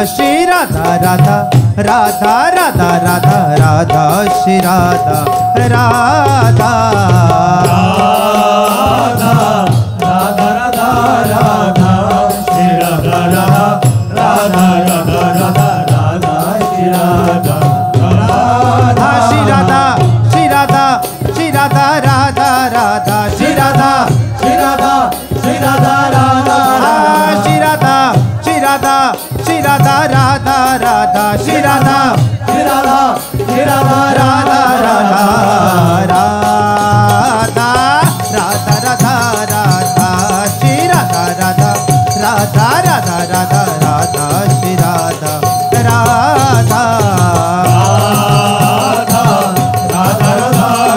श्री राधा राधा राधा राधा राधा राधा श्री राधा राधा राधा राधा राधा राधा श्री राधा राधा राधा राधा राधा राधा श्री राधा राधा श्री राधा श्री राधा श्री राधा राधा राधा श्री राधा श्री राधा श्री राधा राधा श्री राधा श्री राधा श्री राधा राधा राधा श्री राधा श्री राधा श्री राधा राधा राधा राधा राधा राधा राधा श्री राधा राधा राधा राधा राधा राधा श्री राधा राधा राधा राधा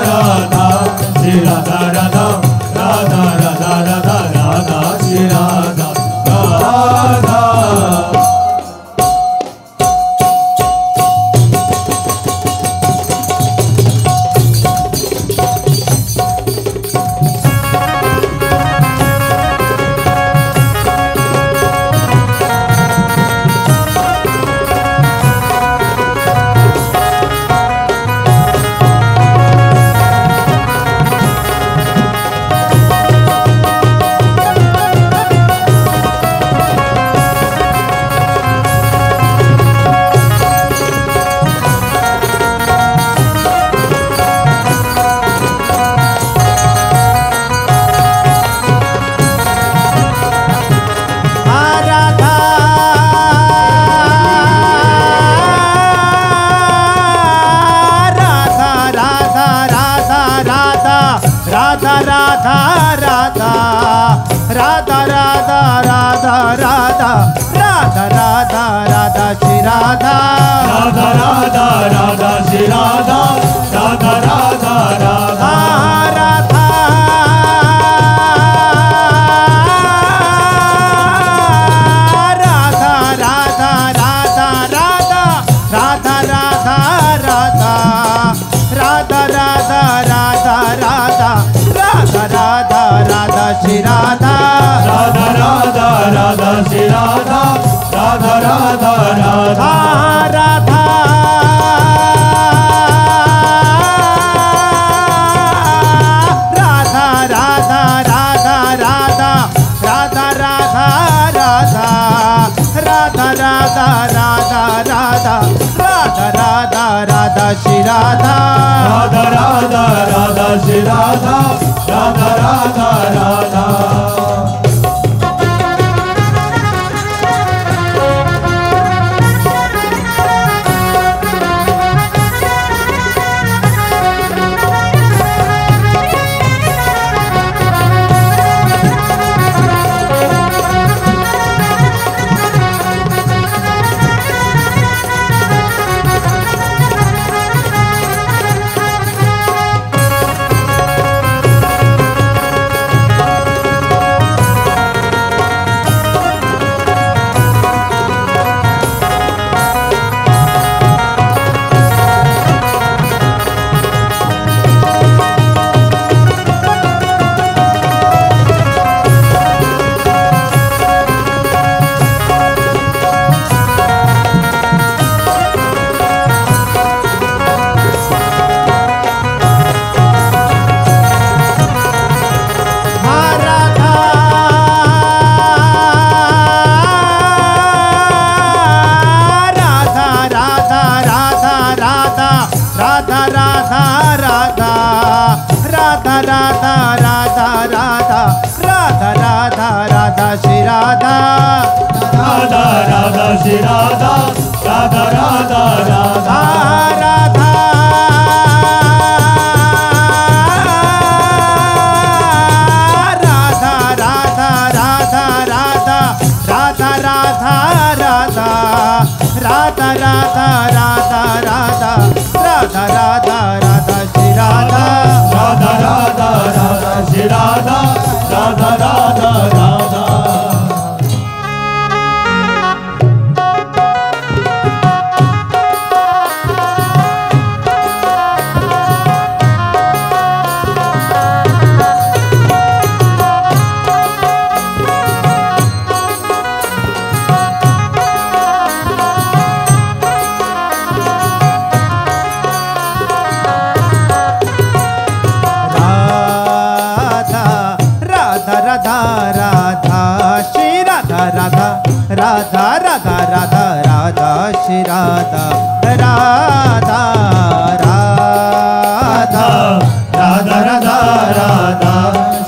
राधा श्री राधा राधा राधा राधा राधा राधा श्री राधा राधा राधा राधा राधा राधा राधा राधा राधा राधा राधा राधा श्री राधा राधा राधा राधा श्री राधा राधा राधा राधा राधा राधा राधा राधा राधा राधा राधा राधा राधा राधा राधा राधा राधा राधा राधा श्री राधा राधा राधा राधा श्री राधा राधा राधा राधा राधा राधा राधा राधा राधा राधा राधा राधा राधा राधा राधा राधा राधा राधा राधा श्री राधा राधा राधा राधा श्री राधा राधा राधा राधा श्री राधा राधा राधा श्री राधा राधा राधा राधा राधा राधा राधा राधा राधा राधा राधा राधा राधा राधा राधा राधा राधा राधा राधा श्री राधा राधा राधा राधा श्री राधा राधा राधा राधा राधा राधा श्री राधा राधा राधा राधा राधा राधा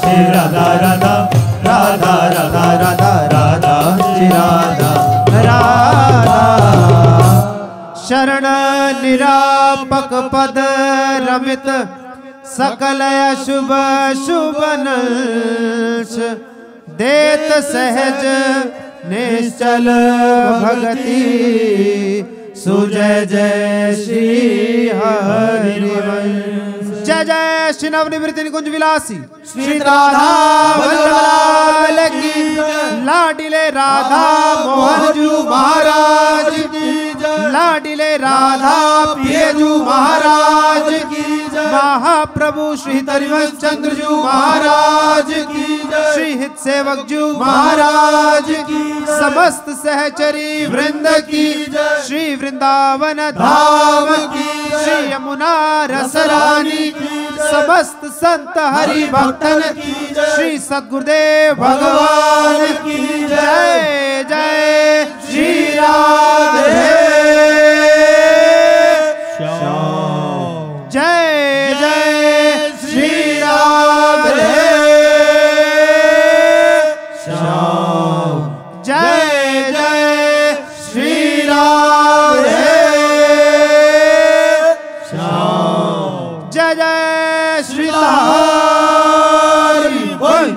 श्री राधा राधा राधा राधा राधा राधा श्री राधा राधा शरण निरापक पद रमित सकल शुभ शुभनंश देत सहज निश्चल भगति सुजय जय श्री हरिवंश। जय जय श्री नवनिवृत्ति निकुंज विलासी श्री राधा वल्लभ की लाडिले राधा मोहन जू महाराज की लाडिले राधा पियजू महाराज की महाप्रभु श्री हरिवंश चंद्र जू महाराज की श्री हित सेवक जू महाराज की समस्त सहचरी वृंद की श्री वृंदावन धाम की श्री यमुना रसरानी समस्त संत हरि भक्तन की श्री सद्गुरुदेव भगवान की जय जय श्री राधे जय जय श्री राधे जय